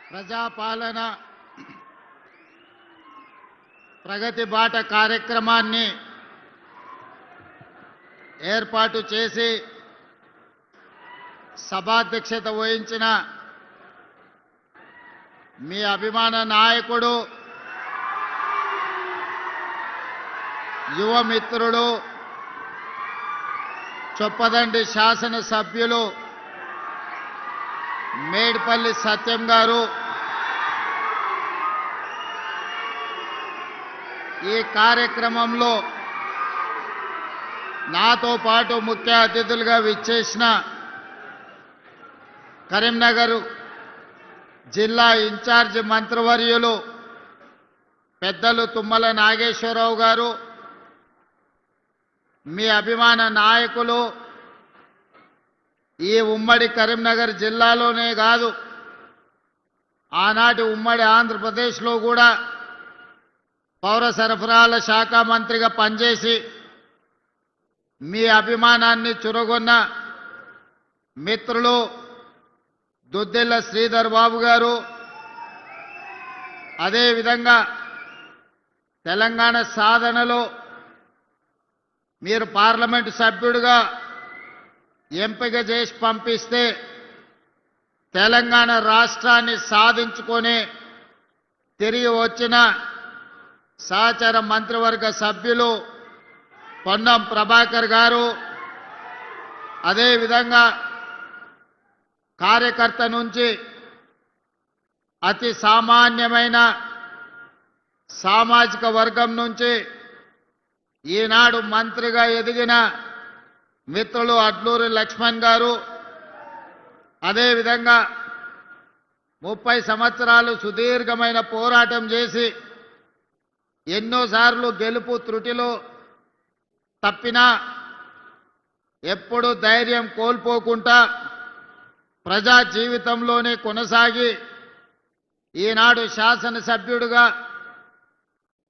ప్రజాపాలన ప్రగతి బాట కార్యక్రమాన్ని ఏర్పాటు చేసి సభాధ్యక్షత వహించిన మీ అభిమాన నాయకుడు యువ మిత్రుడు చొప్పదండి శాసన సభ్యులు మేడ్పల్లి సత్యం గారు ఈ కార్యక్రమంలో నాతో పాటు ముఖ్య అతిథులుగా విచ్చేసిన కరీంనగర్ జిల్లా ఇన్ఛార్జి మంత్రివర్యులు పెద్దలు తుమ్మల నాగేశ్వరరావు గారు, మీ అభిమాన నాయకులు ఈ ఉమ్మడి కరీంనగర్ జిల్లాలోనే కాదు ఆనాటి ఉమ్మడి ఆంధ్రప్రదేశ్లో కూడా పౌర సరఫరాల శాఖ మంత్రిగా పనిచేసి మీ అభిమానాన్ని చురగొన్న మిత్రులు దుద్దిల్ల శ్రీధర్ బాబు గారు, అదేవిధంగా తెలంగాణ సాధనలో మీరు పార్లమెంటు సభ్యుడిగా ఎంపిక చేసి పంపిస్తే తెలంగాణ రాష్ట్రాన్ని సాధించుకొని తిరిగి వచ్చిన సహచర మంత్రివర్గ సభ్యులు పొన్నం ప్రభాకర్ గారు, అదేవిధంగా కార్యకర్త నుంచి అతి సామాన్యమైన సామాజిక వర్గం నుంచి ఈనాడు మంత్రిగా ఎదిగిన మిత్రులు అడ్లూరి లక్ష్మణ్ గారు, అదేవిధంగా 30 సంవత్సరాలు సుదీర్ఘమైన పోరాటం చేసి ఎన్నోసార్లు గెలుపు త్రుటిలో తప్పినా ఎప్పుడు ధైర్యం కోల్పోకుండా ప్రజా జీవితంలోనే కొనసాగి ఈనాడు శాసనసభ్యుడిగా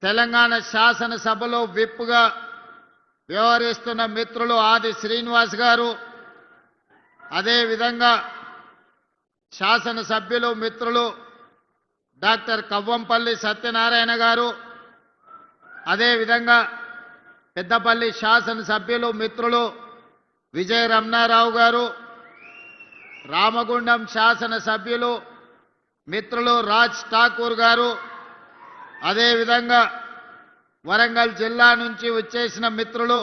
తెలంగాణ శాసనసభలో విప్గా వ్యవహరిస్తున్న మిత్రులు ఆది శ్రీనివాస్ గారు, అదేవిధంగా శాసనసభ్యులు మిత్రులు డాక్టర్ కవ్వంపల్లి సత్యనారాయణ గారు, అదేవిధంగా పెద్దపల్లి శాసనసభ్యులు మిత్రులు విజయ రమణారావు గారు, రామగుండం శాసనసభ్యులు మిత్రులు రాజ్ ఠాకూర్ గారు, అదేవిధంగా వరంగల్ జిల్లా నుంచి వచ్చేసిన మిత్రులు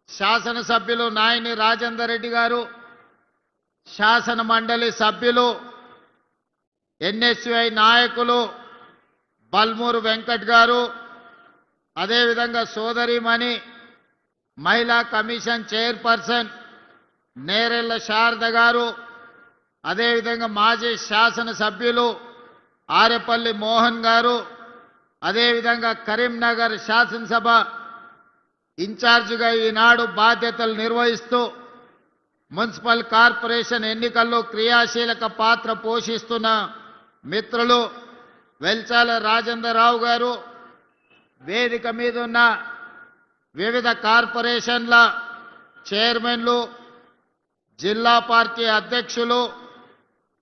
శాసనసభ్యులు నాయని రాజేందర్ రెడ్డి గారు, శాసన మండలి సభ్యులు ఎన్ఎస్యుఐ నాయకులు బల్మూరు వెంకట్ గారు, అదేవిధంగా సోదరిమణి మహిళా కమిషన్ చైర్పర్సన్ నేరెళ్ల శారద గారు, అదేవిధంగా మాజీ శాసనసభ్యులు ఆరేపల్లి మోహన్ గారు, అదేవిధంగా కరీంనగర్ శాసనసభ ఇన్ఛార్జిగా ఈనాడు బాధ్యతలు నిర్వహిస్తూ మున్సిపల్ కార్పొరేషన్ ఎన్నికల్లో క్రియాశీలక పాత్ర పోషిస్తున్న మిత్రులు వెల్చాల రాజేంద్రరావు గారు, వేదిక మీద ఉన్న వివిధ కార్పొరేషన్ల చైర్మన్లు, జిల్లా పార్టీ అధ్యక్షులు,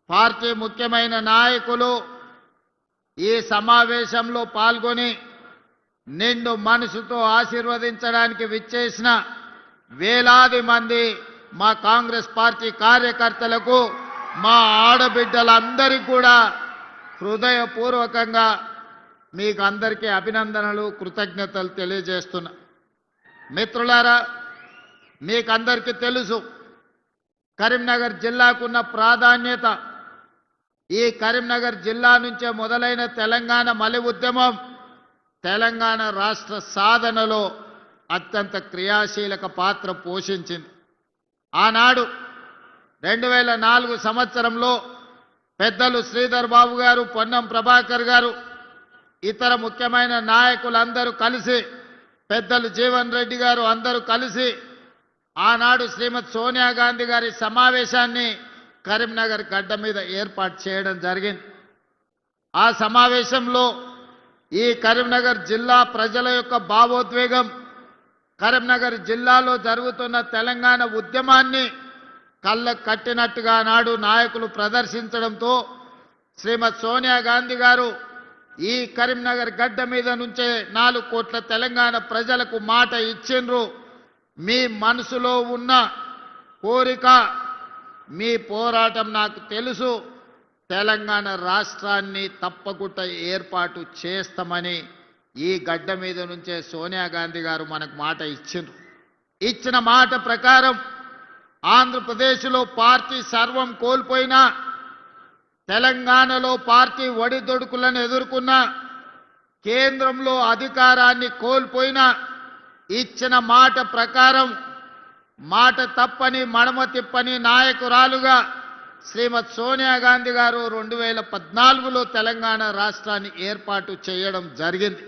పార్టీ ముఖ్యమైన నాయకులు ఈ సమావేశంలో పాల్గొని నిండు మనసుతో ఆశీర్వదించడానికి విచ్చేసిన వేలాది మంది మా కాంగ్రెస్ పార్టీ కార్యకర్తలకు, మా ఆడబిడ్డలందరికీ కూడా హృదయపూర్వకంగా మీకు అందరికీ అభినందనలు, కృతజ్ఞతలు తెలియజేస్తున్నా. మిత్రులారా, మీకందరికీ తెలుసు కరీంనగర్ జిల్లాకున్న ప్రాధాన్యత. ఈ కరీంనగర్ జిల్లా నుంచే మొదలైన తెలంగాణ మలి ఉద్యమం తెలంగాణ రాష్ట్ర సాధనలో అత్యంత క్రియాశీలక పాత్ర పోషించింది. ఆనాడు 2004 సంవత్సరంలో పెద్దలు శ్రీధర్ బాబు గారు, పొన్నం ప్రభాకర్ గారు, ఇతర ముఖ్యమైన నాయకులందరూ కలిసి, పెద్దలు జీవన్ రెడ్డి గారు అందరూ కలిసి ఆనాడు శ్రీమతి సోనియా గాంధీ గారి సమావేశాన్ని కరీంనగర్ గడ్డ మీద ఏర్పాటు చేయడం జరిగింది. ఆ సమావేశంలో ఈ కరీంనగర్ జిల్లా ప్రజల యొక్క భావోద్వేగం, కరీంనగర్ జిల్లాలో జరుగుతున్న తెలంగాణ ఉద్యమాన్ని కళ్ళకు కట్టినట్టుగా నాడు నాయకులు ప్రదర్శించడంతో శ్రీమతి సోనియా గాంధీ గారు ఈ కరీంనగర్ గడ్డ మీద నుంచే 4 కోట్ల తెలంగాణ ప్రజలకు మాట ఇచ్చిండ్రు. మీ మనసులో ఉన్న కోరిక, మీ పోరాటం నాకు తెలుసు, తెలంగాణ రాష్ట్రాన్ని తప్పకుండా ఏర్పాటు చేస్తామని ఈ గడ్డ మీద నుంచే సోనియా గాంధీ గారు మనకు మాట ఇచ్చిండ్రు. ఇచ్చిన మాట ప్రకారం ఆంధ్రప్రదేశ్లో పార్టీ సర్వం కోల్పోయినా, తెలంగాణలో పార్టీ ఒడిదొడుకులను ఎదుర్కొన్న, కేంద్రంలో అధికారాన్ని కోల్పోయినా ఇచ్చిన మాట ప్రకారం మాట తప్పని మడమ తిప్పని నాయకురాలుగా శ్రీమతి సోనియా గాంధీ గారు 2014లో తెలంగాణ రాష్ట్రాన్ని ఏర్పాటు చేయడం జరిగింది.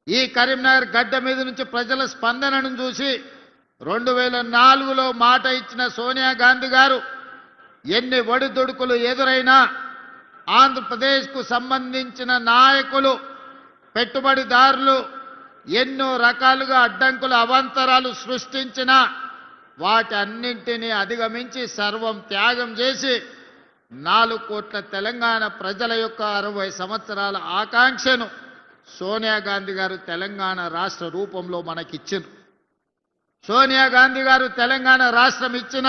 ఈ కరీంనగర్ గడ్డ మీద నుంచి ప్రజల స్పందనను చూసి 2004లో మాట ఇచ్చిన సోనియా గాంధీ గారు ఎన్ని ఒడిదుడుకులు ఎదురైనా ఆంధ్రప్రదేశ్కు సంబంధించిన నాయకులు, పెట్టుబడిదారులు ఎన్నో రకాలుగా అడ్డంకులు, అవాంతరాలు సృష్టించినా వాటన్నింటినీ అధిగమించి సర్వం త్యాగం చేసి 4 కోట్ల తెలంగాణ ప్రజల యొక్క 60 సంవత్సరాల ఆకాంక్షను సోనియా గాంధీ గారు తెలంగాణ రాష్ట్ర రూపంలో మనకిచ్చింది. సోనియా గాంధీ గారు తెలంగాణ రాష్ట్రం ఇచ్చిన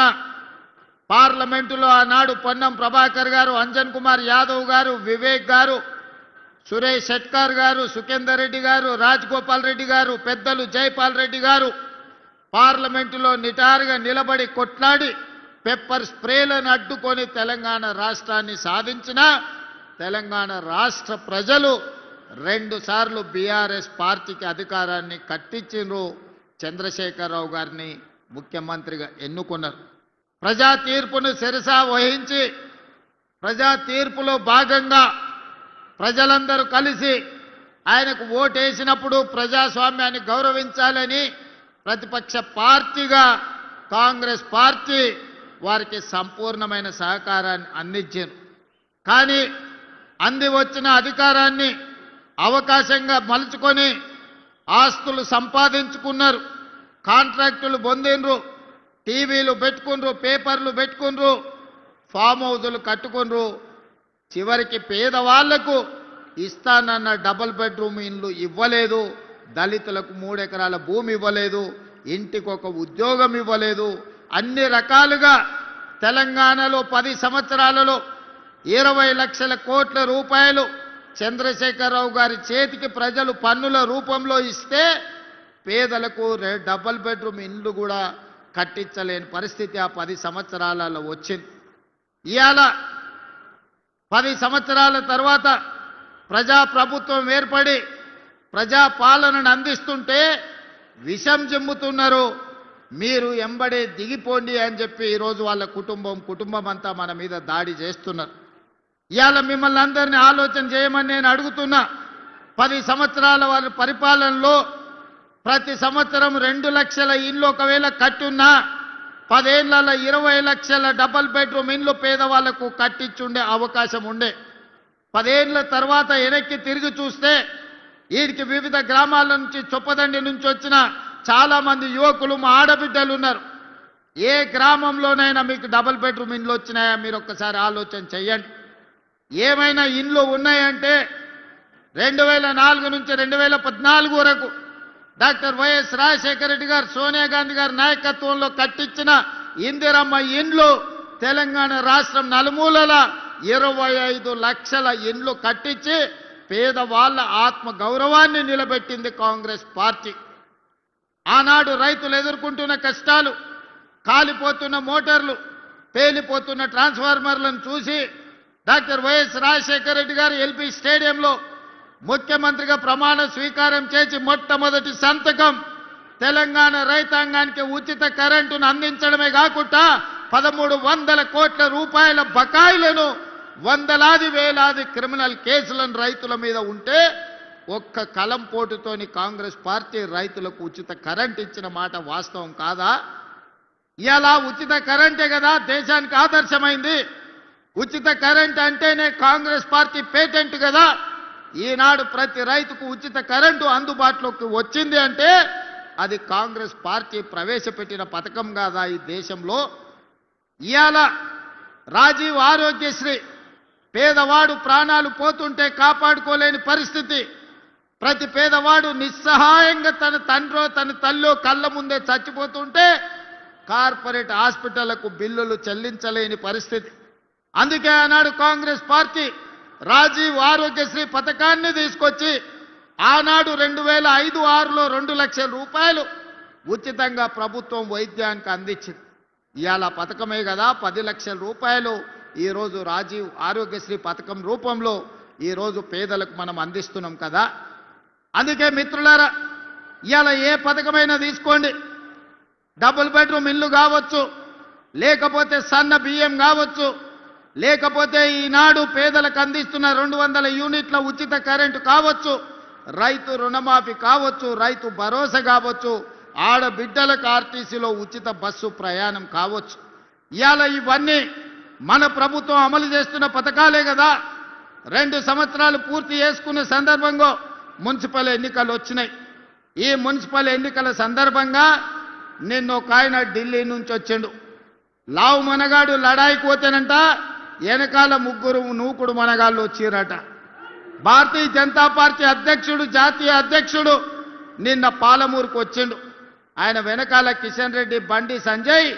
పార్లమెంటులో ఆనాడు పొన్నం ప్రభాకర్ గారు, అంజన్ కుమార్ యాదవ్ గారు, వివేక్ గారు, సురేష్ షెట్కార్ గారు, సుఖేందర్ రెడ్డి గారు, రాజగోపాల్ రెడ్డి గారు, పెద్దలు జైపాల్ రెడ్డి గారు పార్లమెంటులో నిటారుగా నిలబడి కొట్లాడి పెప్పర్ స్ప్రేలను అడ్డుకొని తెలంగాణ రాష్ట్రాన్ని సాధించిన తెలంగాణ రాష్ట్ర ప్రజలు 2 సార్లు బీఆర్ఎస్ పార్టీకి అధికారాన్ని కట్టించిండ్రు. చంద్రశేఖరరావు గారిని ముఖ్యమంత్రిగా ఎన్నుకున్నారు. ప్రజా తీర్పును శిరస వహించి ప్రజా తీర్పులో భాగంగా ప్రజలందరూ కలిసి ఆయనకు ఓటేసినప్పుడు ప్రజాస్వామ్యాన్ని గౌరవించాలని ప్రతిపక్ష పార్టీగా కాంగ్రెస్ పార్టీ వారికి సంపూర్ణమైన సహకారాన్ని అందించారు. కానీ అంది వచ్చిన అధికారాన్ని అవకాశంగా మలుచుకొని ఆస్తులు సంపాదించుకున్నారు, కాంట్రాక్టులు పొందిండ్రు, టీవీలు పెట్టుకుండ్రు, పేపర్లు పెట్టుకుండ్రు, ఫామ్ హౌజులు కట్టుకుండ్రు. చివరికి పేదవాళ్లకు ఇస్తానన్న డబుల్ బెడ్రూమ్ ఇండ్లు ఇవ్వలేదు, దళితులకు 3 ఎకరాల భూమి ఇవ్వలేదు, ఇంటికి ఒక ఉద్యోగం ఇవ్వలేదు. అన్ని రకాలుగా తెలంగాణలో 10 సంవత్సరాలలో 20 లక్షల కోట్ల రూపాయలు చంద్రశేఖరరావు గారి చేతికి ప్రజలు పన్నుల రూపంలో ఇస్తే పేదలకు డబుల్ బెడ్రూమ్ ఇండ్లు కూడా కట్టించలేని పరిస్థితి ఆ 10 సంవత్సరాలలో వచ్చింది. ఇవాళ 10 సంవత్సరాల తర్వాత ప్రజాప్రభుత్వం ఏర్పడి ప్రజా పాలనను అందిస్తుంటే విషం జిమ్ముతున్నారు. మీరు ఎంబడే దిగిపోండి అని చెప్పి ఈరోజు వాళ్ళ కుటుంబం అంతా మన మీద దాడి చేస్తున్నారు. ఇవాళ మిమ్మల్ని అందరినీ ఆలోచన చేయమని నేను అడుగుతున్నా. 10 సంవత్సరాల వారి పరిపాలనలో ప్రతి సంవత్సరం 2 లక్షల ఇండ్లు ఒకవేళ కట్టున్నా 10 ఏళ్లలో 20 లక్షల డబుల్ బెడ్రూమ్ ఇండ్లు పేదవాళ్లకు కట్టించుండే అవకాశం ఉండే. 10 ఏళ్ల తర్వాత వెనక్కి తిరిగి చూస్తే వీరికి వివిధ గ్రామాల నుంచి, చొప్పదండి నుంచి వచ్చిన చాలా మంది యువకులు, మా ఆడబిడ్డలు ఉన్నారు. ఏ గ్రామంలోనైనా మీకు డబుల్ బెడ్రూమ్ ఇండ్లు వచ్చినాయా? మీరు ఒక్కసారి ఆలోచన చెయ్యండి. ఏమైనా ఇండ్లు ఉన్నాయంటే 2004 నుంచి 2014 వరకు డాక్టర్ వైఎస్ రాజశేఖర రెడ్డి గారు, సోనియా గాంధీ గారి నాయకత్వంలో కట్టించిన ఇందిరమ్మ ఇండ్లు తెలంగాణ రాష్ట్రం నలుమూలల 25 లక్షల ఇండ్లు కట్టించి పేదవాళ్ల ఆత్మ గౌరవాన్ని నిలబెట్టింది కాంగ్రెస్ పార్టీ. ఆనాడు రైతులు ఎదుర్కొంటున్న కష్టాలు, కాలిపోతున్న మోటార్లు, పేలిపోతున్న ట్రాన్స్ఫార్మర్లను చూసి డాక్టర్ వైఎస్ రాజశేఖర రెడ్డి గారు ఎల్బీ స్టేడియంలో ముఖ్యమంత్రిగా ప్రమాణ స్వీకారం చేసి మొట్టమొదటి సంతకం తెలంగాణ రైతాంగానికి ఉచిత కరెంటును అందించడమే కాకుండా 1300 కోట్ల రూపాయల బకాయిలను, వందలాది వేలాది క్రిమినల్ కేసులను రైతుల మీద ఉంటే ఒక్క కలం పోటుతోని కాంగ్రెస్ పార్టీ రైతులకు ఉచిత కరెంట్ ఇచ్చిన మాట వాస్తవం కాదా? ఇలా ఉచిత కరెంటే కదా దేశానికి ఆదర్శమైంది. ఉచిత కరెంట్ అంటేనే కాంగ్రెస్ పార్టీ పేటెంట్ కదా. ఈనాడు ప్రతి రైతుకు ఉచిత కరెంటు అందుబాటులోకి వచ్చింది అంటే అది కాంగ్రెస్ పార్టీ ప్రవేశపెట్టిన పథకం కాదా ఈ దేశంలో? ఇవాళ రాజీవ్ ఆరోగ్యశ్రీ పేదవాడు ప్రాణాలు పోతుంటే కాపాడుకోలేని పరిస్థితి. ప్రతి పేదవాడు నిస్సహాయంగా తన తండ్రో తన తల్లో కళ్ళ ముందే చచ్చిపోతుంటే కార్పొరేట్ హాస్పిటళ్లకు బిల్లులు చెల్లించలేని పరిస్థితి. అందుకే ఆనాడు కాంగ్రెస్ పార్టీ రాజీవ్ ఆరోగ్యశ్రీ పథకాన్ని తీసుకొచ్చి ఆనాడు 2005-06లో 2 లక్షల రూపాయలు ఉచితంగా ప్రభుత్వం వైద్యానికి అందించింది. ఇవాళ పథకమే కదా 10 లక్షల రూపాయలు ఈరోజు రాజీవ్ ఆరోగ్యశ్రీ పథకం రూపంలో ఈరోజు పేదలకు మనం అందిస్తున్నాం కదా. అందుకే మిత్రులారా, ఇవాళ ఏ పథకమైనా తీసుకోండి, డబుల్ బెడ్రూమ్ ఇల్లు కావచ్చు, లేకపోతే సన్న బియ్యం కావచ్చు, లేకపోతే ఈనాడు పేదలకు అందిస్తున్న 200 యూనిట్ల ఉచిత కరెంటు కావచ్చు, రైతు రుణమాఫీ కావచ్చు, రైతు భరోసా కావచ్చు, ఆడబిడ్డలకు ఆర్టీసీలో ఉచిత బస్సు ప్రయాణం కావచ్చు. ఇవాళ ఇవన్నీ మన ప్రభుత్వం అమలు చేస్తున్న పథకాలే కదా. 2 సంవత్సరాలు పూర్తి చేసుకునే సందర్భంగా మున్సిపల్ ఎన్నికలు వచ్చినాయి. ఈ మున్సిపల్ ఎన్నికల సందర్భంగా నిన్న ఒక ఆయన ఢిల్లీ నుంచి వచ్చిండు. లావు మనగాడు లడాయికి పోతేనంట వెనకాల 3 నూకుడు మనగాళ్ళు వచ్చిరట. భారతీయ జనతా పార్టీ అధ్యక్షుడు, జాతీయ అధ్యక్షుడు నిన్న పాలమూరుకు వచ్చిండు. ఆయన వెనకాల కిషన్ రెడ్డి, బండి సంజయ్,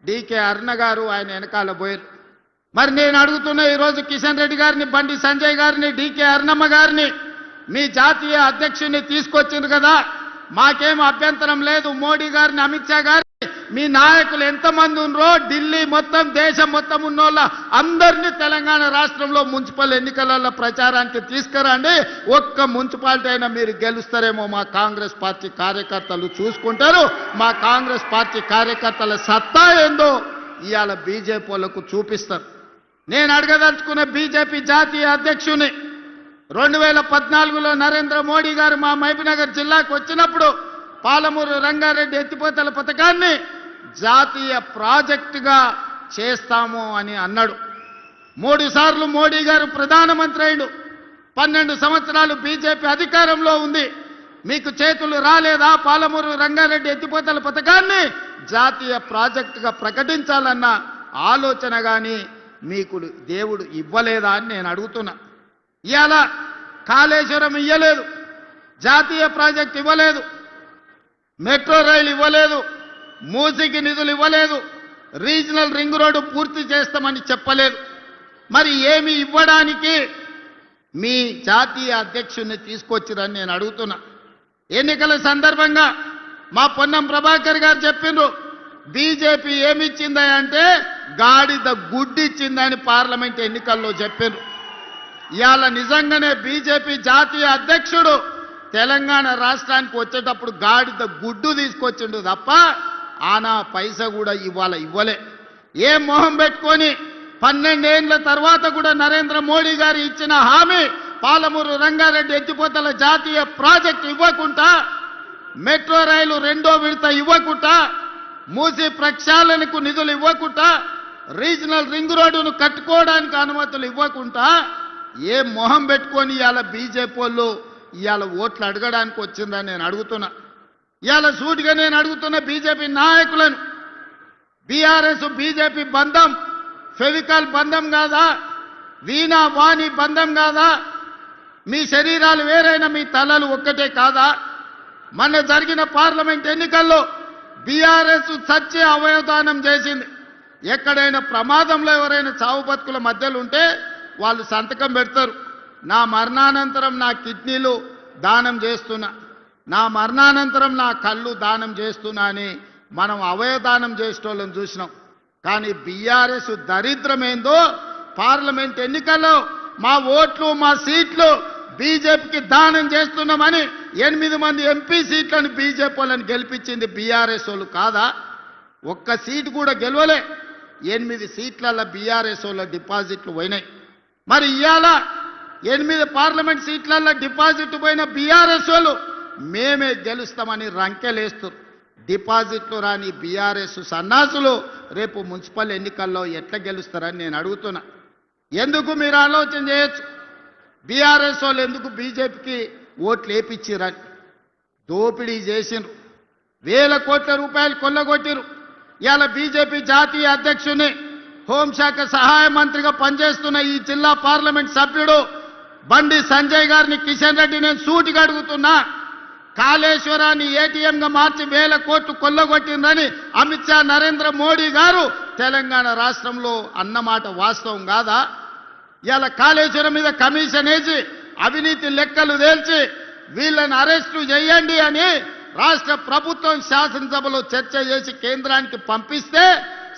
డీకే అరుణ గారు ఆయన వెనకాల పోయారు. మరి నేను అడుగుతున్నా, ఈరోజు కిషన్ రెడ్డి గారిని, బండి సంజయ్ గారిని, డీకే అరుణమ్మ గారిని మీ జాతీయ అధ్యక్షుడిని తీసుకొచ్చింది కదా, మాకేం అభ్యంతరం లేదు. మోడీ గారిని, అమిత్ షా గారిని, మీ నాయకులు ఎంతమంది ఉన్నారో ఢిల్లీ మొత్తం, దేశం మొత్తం ఉన్నోళ్ళ అందరినీ తెలంగాణ రాష్ట్రంలో మున్సిపల్ ఎన్నికలలో ప్రచారానికి తీసుకురండి. ఒక్క మున్సిపాలిటీ అయినా మీరు గెలుస్తారేమో మా కాంగ్రెస్ పార్టీ కార్యకర్తలు చూసుకుంటారు. మా కాంగ్రెస్ పార్టీ కార్యకర్తల సత్తా ఏందో ఇవాళ బీజేపీ వాళ్ళకు చూపిస్తారు. నేను అడగదలుచుకున్న బీజేపీ జాతీయ అధ్యక్షుని 2014లో నరేంద్ర మోడీ గారు మా మహబూబ్నగర్ జిల్లాకు వచ్చినప్పుడు పాలమూరు రంగారెడ్డి ఎత్తిపోతల పథకాన్ని జాతీయ ప్రాజెక్టుగా చేస్తాము అని అన్నాడు. 3 సార్లు మోడీ గారు ప్రధానమంత్రి అయ్యాడు. 12 సంవత్సరాలు బీజేపీ అధికారంలో ఉంది. మీకు చేతులు రాలేదా? పాలమూరు రంగారెడ్డి ఎత్తిపోతల పథకాన్ని జాతీయ ప్రాజెక్టుగా ప్రకటించాలన్న ఆలోచన కానీ మీకు దేవుడు ఇవ్వలేదా అని నేను అడుగుతున్నా. ఇవాళ కాళేశ్వరం ఇవ్వలేదు, జాతీయ ప్రాజెక్ట్ ఇవ్వలేదు, మెట్రో రైలు ఇవ్వలేదు, మూసీకి నిధులు ఇవ్వలేదు, రీజనల్ రింగ్ రోడ్డు పూర్తి చేస్తామని చెప్పలేదు. మరి ఏమి ఇవ్వడానికి మీ జాతీయ అధ్యక్షుడిని తీసుకొచ్చిరని నేను అడుగుతున్నా. ఎన్నికల సందర్భంగా మా పొన్నం ప్రభాకర్ గారు చెప్పిండ్రు, బీజేపీ ఏమిచ్చిందా అంటే గాడిద గుడ్డిచ్చిందని పార్లమెంట్ ఎన్నికల్లో చెప్పిండ్రు. ఇవాళ నిజంగానే బీజేపీ జాతీయ అధ్యక్షుడు తెలంగాణ రాష్ట్రానికి వచ్చేటప్పుడు గాడిద గుడ్డు తీసుకొచ్చిండు తప్ప ఆనా పైసా కూడా ఇవాళ ఇవ్వలే. ఏ మొహం పెట్టుకొని 12 ఏళ్ల తర్వాత కూడా నరేంద్ర మోడీ గారు ఇచ్చిన హామీ పాలమూరు రంగారెడ్డి ఎత్తిపోతల జాతీయ ప్రాజెక్టు ఇవ్వకుండా, మెట్రో రైలు 2వ విడత ఇవ్వకుండా, మూసీ ప్రక్షాళనకు నిధులు ఇవ్వకుండా, రీజనల్ రింగ్ రోడ్డును కట్టుకోవడానికి అనుమతులు ఇవ్వకుండా ఏ మొహం పెట్టుకొని ఇవాళ బీజేపీ వాళ్ళు ఇవాళ ఓట్లు అడగడానికి వచ్చిందని నేను అడుగుతున్నా. ఇవాళ సూటిగా నేను అడుగుతున్న బీజేపీ నాయకులను, బీఆర్ఎస్ బీజేపీ బంధం ఫెవికాల్ బంధం కాదా? వీణా వాణి బంధం కాదా? మీ శరీరాలు వేరైనా మీ తలలు ఒక్కటే కాదా? మొన్న జరిగిన పార్లమెంట్ ఎన్నికల్లో బీఆర్ఎస్ చచ్చే అవయవదానం చేసింది. ఎక్కడైనా ప్రమాదంలో ఎవరైనా చావు బతుకుల మధ్యలో ఉంటే వాళ్ళు సంతకం పెడతారు, నా మరణానంతరం నా కిడ్నీలు దానం చేస్తున్నా, నా మరణానంతరం నా కళ్ళు దానం చేస్తున్నా అని మనం అవయవదానం చేసేటోళ్ళని చూసినాం. కానీ బీఆర్ఎస్ దరిద్రమేందో పార్లమెంట్ ఎన్నికల్లో మా ఓట్లు మా సీట్లు బీజేపీకి దానం చేస్తున్నామని 8 మంది ఎంపీ సీట్లను బీజేపీ వాళ్ళని గెలిపించింది బీఆర్ఎస్ వాళ్ళు కాదా? ఒక్క సీటు కూడా గెలవలే. 8 సీట్లలో బీఆర్ఎస్ వాళ్ళ డిపాజిట్లు పోయినాయి. మరి ఇవాళ 8 పార్లమెంట్ సీట్లలో డిపాజిట్ పోయిన బీఆర్ఎస్ వాళ్ళు మేమే గెలుస్తామని రంకెలేస్తారు. డిపాజిట్లు రాని బీఆర్ఎస్ సన్నాసులు రేపు మున్సిపల్ ఎన్నికల్లో ఎట్లా గెలుస్తారని నేను అడుగుతున్నా. ఎందుకు మీరు ఆలోచన చేయొచ్చు, బీఆర్ఎస్ వాళ్ళు ఎందుకు బీజేపీకి ఓట్లు వేపించిరని? దోపిడీ చేసిండ్రు, 1000 కోట్ల రూపాయలు కొల్లగొట్టిరు. ఇవాళ బీజేపీ జాతీయ అధ్యక్షుని హోంశాఖ సహాయ మంత్రిగా పనిచేస్తున్న ఈ జిల్లా పార్లమెంట్ సభ్యుడు బండి సంజయ్ గారిని కిషన్ రెడ్డి నేను సూటిగా అడుగుతున్నా. కాళేశ్వరాన్ని ఏటీఎంగా మార్చి 1000 కోట్లు కొల్లగొట్టిందని అమిత్ షా నరేంద్ర మోడీ గారు తెలంగాణ రాష్ట్రంలో అన్నమాట వాస్తవం కాదా? ఇలా కాళేశ్వరం మీద కమిషన్ వేసి అవినీతి లెక్కలు తేల్చి వీళ్ళని అరెస్టు చేయండి అని రాష్ట్ర ప్రభుత్వం శాసనసభలో చర్చ చేసి కేంద్రానికి పంపిస్తే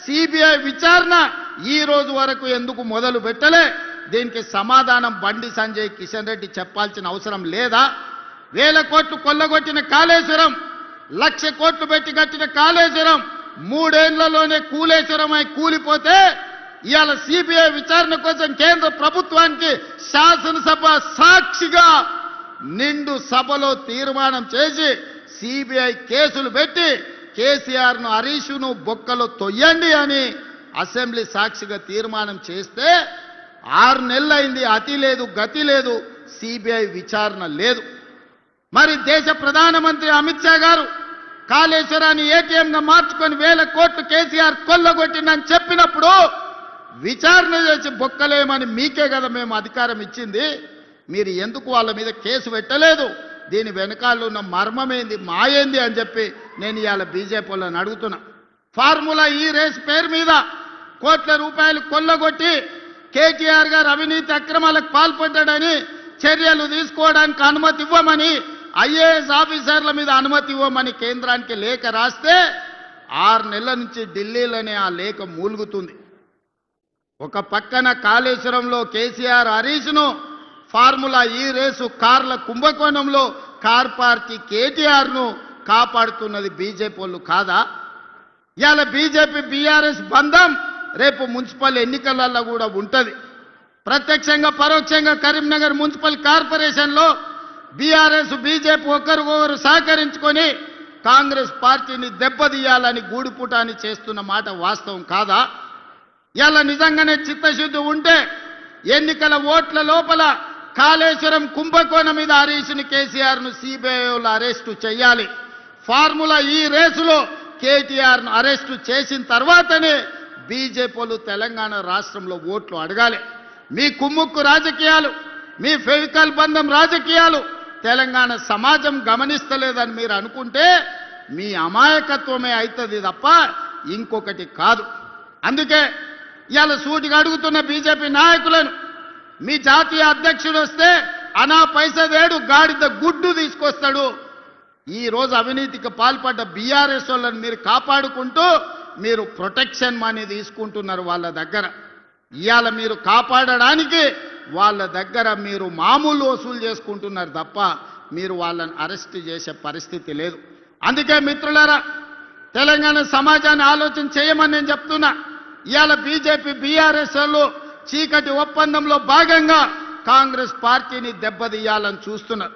సిబిఐ విచారణ ఈ రోజు వరకు ఎందుకు మొదలు పెట్టలే? దీనికి సమాధానం బండి సంజయ్ కిషన్ రెడ్డి చెప్పాల్సిన అవసరం లేదా? 1000 కోట్లు కొల్లగొట్టిన కాళేశ్వరం, 1,00,000 కోట్లు పెట్టి కట్టిన కాళేశ్వరం 3 ఏళ్లలోనే కూలేశ్వరమై కూలిపోతే ఇవాళ సిబిఐ విచారణ కోసం కేంద్ర ప్రభుత్వానికి శాసనసభ సాక్షిగా నిండు సభలో తీర్మానం చేసి సిబిఐ కేసులు పెట్టి కేసీఆర్ను హరీష్ను బొక్కలో తొయ్యండి అని అసెంబ్లీ సాక్షిగా తీర్మానం చేస్తే 6 నెలలైంది, అతి లేదు గతి లేదు, సిబిఐ విచారణ లేదు. మరి దేశ ప్రధానమంత్రి అమిత్ షా గారు కాళేశ్వరాన్ని ఏటీఎంగా మార్చుకొని 1000 కోట్లు కేసీఆర్ కొల్లగొట్టిందని చెప్పినప్పుడు విచారణ చేసి బొక్కలేమని మీకే కదా మేము అధికారం ఇచ్చింది. మీరు ఎందుకు వాళ్ళ మీద కేసు పెట్టలేదు? దీని వెనకాల ఉన్న మర్మమేంది, మాయేంది అని చెప్పి నేను ఇవాళ బీజేపీ వాళ్ళని అడుగుతున్నా. ఫార్ములా ఈ రేస్ పేరు మీద కోట్ల రూపాయలు కొల్లగొట్టి కేటీఆర్ గారు అవినీతి అక్రమాలకు పాల్పడ్డాడని చర్యలు తీసుకోవడానికి అనుమతి ఇవ్వమని, ఐఏఎస్ ఆఫీసర్ల మీద అనుమతి ఇవ్వమని కేంద్రానికి లేఖ రాస్తే 6 నెలల నుంచి ఢిల్లీలోనే ఆ లేఖ మూలుగుతుంది. ఒక పక్కన కాళేశ్వరంలో కేసీఆర్ హరీష్ను, ఫార్ములా ఈ రేసు కార్ల కుంభకోణంలో కార్ పార్టీ కేటీఆర్ను కాపాడుతున్నది బీజేపీ వాళ్ళు కాదా? ఇవాళ బీజేపీ బీఆర్ఎస్ బంధం రేపు మున్సిపల్ ఎన్నికలలో కూడా ఉంటుంది. ప్రత్యక్షంగా పరోక్షంగా కరీంనగర్ మున్సిపల్ కార్పొరేషన్లో బీఆర్ఎస్ బీజేపీ ఒకరికొకరు సహకరించుకొని కాంగ్రెస్ పార్టీని దెబ్బతీయాలని గూడుపుటాన్ని చేస్తున్న మాట వాస్తవం కాదా? ఇలా నిజంగానే చిత్తశుద్ధి ఉంటే ఎన్నికల ఓట్ల లోపల కాళేశ్వరం కుంభకోణం మీద హరీష్ను కేసీఆర్ను సిబిఐలో అరెస్టు చేయాలి. ఫార్ములా ఈ రేసులో కేటీఆర్ను అరెస్టు చేసిన తర్వాతనే బీజేపీలు తెలంగాణ రాష్ట్రంలో ఓట్లు అడగాలి. మీ కుమ్ముక్కు రాజకీయాలు, మీ ఫెవికల్ బంధం రాజకీయాలు తెలంగాణ సమాజం గమనిస్తలేదని మీరు అనుకుంటే మీ అమాయకత్వమే అవుతుంది తప్ప ఇంకొకటి కాదు. అందుకే ఇవాళ సూటిగా అడుగుతున్న బీజేపీ నాయకులను, మీ జాతీయ అధ్యక్షుడు వస్తే అనా పైసదేడు గాడిద గుడ్డు తీసుకొస్తాడు. ఈ రోజు అవినీతికి పాల్పడ్డ బీఆర్ఎస్ వాళ్ళని మీరు కాపాడుకుంటూ మీరు ప్రొటెక్షన్ మనీ తీసుకుంటున్నారు వాళ్ళ దగ్గర. ఇవాళ మీరు కాపాడడానికి వాళ్ళ దగ్గర మీరు మామూలు వసూలు చేసుకుంటున్నారు తప్ప మీరు వాళ్ళని అరెస్ట్ చేసే పరిస్థితి లేదు. అందుకే మిత్రులారా, తెలంగాణ సమాజాన్ని ఆలోచన చేయమని నేను చెప్తున్నా. ఇవాళ బీజేపీ బీఆర్ఎస్ వాళ్ళు చీకటి ఒప్పందంలో భాగంగా కాంగ్రెస్ పార్టీని దెబ్బతీయాలని చూస్తున్నారు.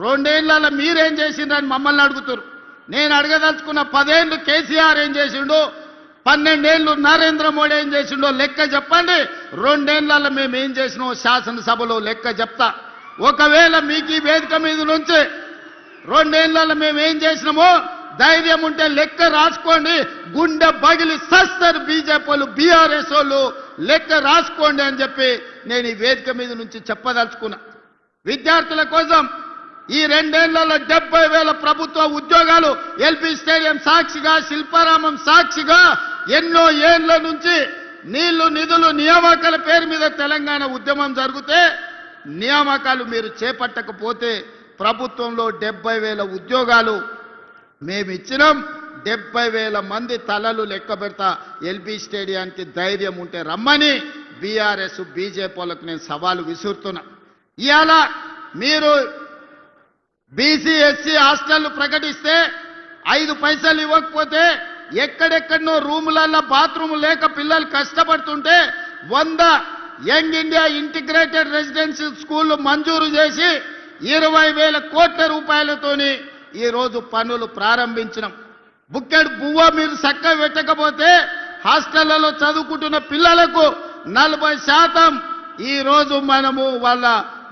2 ఏళ్లలో మీరేం చేసిండ్రని మమ్మల్ని అడుగుతారు. నేను అడగదలుచుకున్న 10 ఏళ్ళు కేసీఆర్ ఏం చేసిండో, 12 ఏళ్ళు నరేంద్ర మోడీ ఏం చేసిండో లెక్క చెప్పండి. 2 ఏళ్లలో మేము ఏం చేసినామో శాసనసభలో లెక్క చెప్తా. ఒకవేళ మీకు ఈ వేదిక మీద నుంచి 2 ఏళ్లలో మేము ఏం చేసినామో ధైర్యం ఉంటే లెక్క రాసుకోండి. గుండె బగిలి సస్తారు బీజేపీలు బీఆర్ఎస్ వాళ్ళు, లెక్క రాసుకోండి అని చెప్పి నేను ఈ వేదిక మీద నుంచి చెప్పదలుచుకున్నా. విద్యార్థుల కోసం ఈ 2 ఏళ్లలో 70,000 ప్రభుత్వ ఉద్యోగాలు ఎల్బీ స్టేడియం సాక్షిగా, శిల్పారామం సాక్షిగా ఎన్నో ఏళ్ల నుంచి నీళ్లు నిధులు నియామకాల పేరు మీద తెలంగాణ ఉద్యమం జరిగితే నియామకాలు మీరు చేపట్టకపోతే ప్రభుత్వంలో 70,000 ఉద్యోగాలు మేము ఇచ్చినాం. 70,000 మంది తలలు లెక్క పెడతా. ఎల్బీ స్టేడియానికి ధైర్యం ఉంటే రమ్మని బీఆర్ఎస్ బీజేపీలకు నేను సవాలు విసురుతున్నా. ఇవాళ మీరు బీసీ ఎస్సీ హాస్టళ్లు ప్రకటిస్తే 5 పైసలు ఇవ్వకపోతే ఎక్కడెక్కడనో రూములలో బాత్రూమ్ లేక పిల్లలు కష్టపడుతుంటే 100 యంగ్ ఇండియా ఇంటిగ్రేటెడ్ రెసిడెన్షియల్ స్కూళ్లు మంజూరు చేసి 20,000 కోట్ల రూపాయలతోని ఈ రోజు పనులు ప్రారంభించినాం. బుక్కెడు బువ్వ మీరు చక్కగా పెట్టకపోతే హాస్టళ్లలో చదువుకుంటున్న పిల్లలకు 40% ఈ రోజు మనము వాళ్ళ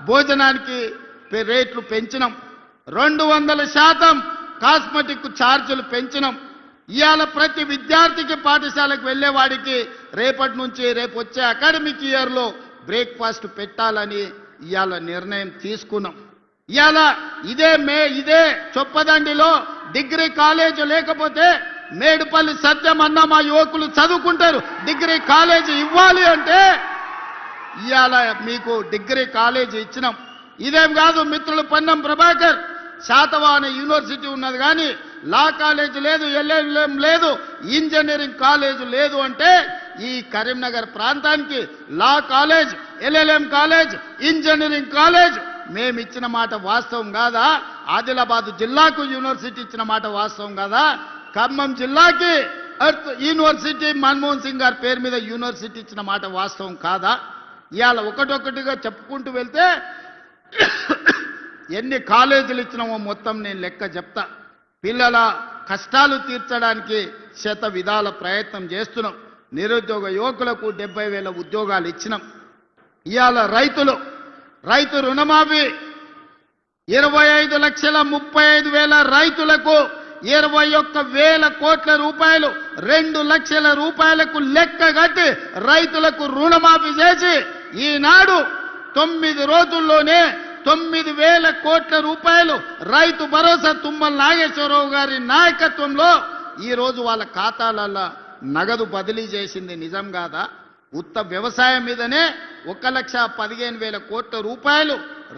భోజనానికి రేట్లు పెంచినాం. 200% కాస్మెటిక్ ఛార్జీలు పెంచినాం. ఇవాళ ప్రతి విద్యార్థికి పాఠశాలకు వెళ్ళేవాడికి రేపటి నుంచి రేపు వచ్చే అకాడమిక్ ఇయర్లో బ్రేక్ఫాస్ట్ పెట్టాలని ఇవాళ నిర్ణయం తీసుకున్నాం. ఇవాళ ఇదే చొప్పదండిలో డిగ్రీ కాలేజ్ లేకపోతే మేడుపల్లి సత్యం అన్న మా యువకులు చదువుకుంటారు. డిగ్రీ కాలేజ్ ఇవ్వాలి అంటే ఇవాళ మీకు డిగ్రీ కాలేజ్ ఇచ్చినాం. ఇదేం కాదు మిత్రులు, పొన్నం ప్రభాకర్ శాతవాహన యూనివర్సిటీ ఉన్నది కానీ లా కాలేజ్ లేదు, ఎల్ఎల్ఎం లేదు, ఇంజనీరింగ్ కాలేజ్ లేదు అంటే ఈ కరీంనగర్ ప్రాంతానికి law college, LLM college, engineering college మేము ఇచ్చిన మాట వాస్తవం కాదా? ఆదిలాబాద్ జిల్లాకు యూనివర్సిటీ ఇచ్చిన మాట వాస్తవం కాదా? ఖమ్మం జిల్లాకి ఎర్త్ యూనివర్సిటీ మన్మోహన్ సింగ్ గారి పేరు మీద యూనివర్సిటీ ఇచ్చిన మాట వాస్తవం కాదా? ఇవాళ ఒకటొకటిగా చెప్పుకుంటూ వెళ్తే ఎన్ని కాలేజీలు ఇచ్చినామో మొత్తం నేను లెక్క చెప్తా. పిల్లల కష్టాలు తీర్చడానికి శత విధాల ప్రయత్నం చేస్తున్నాం. నిరుద్యోగ యువకులకు 70,000 ఉద్యోగాలు ఇచ్చినాం. ఇవాళ రైతు రుణమాఫీ 25,35,000 రైతులకు 21,000 కోట్ల రూపాయలు 2 లక్షల రూపాయలకు లెక్క కట్టి రైతులకు రుణమాఫీ చేసి ఈనాడు 9 రోజుల్లోనే 9,000 కోట్ల రూపాయలు రైతు భరోసా తుమ్మల నాగేశ్వరరావు గారి నాయకత్వంలో ఈ రోజు వాళ్ళ ఖాతాలలో నగదు బదిలీ చేసింది నిజం కాదా? ఉత్త వ్యవసాయం మీదనే 1,15,000 కోట్ల రూపాయలు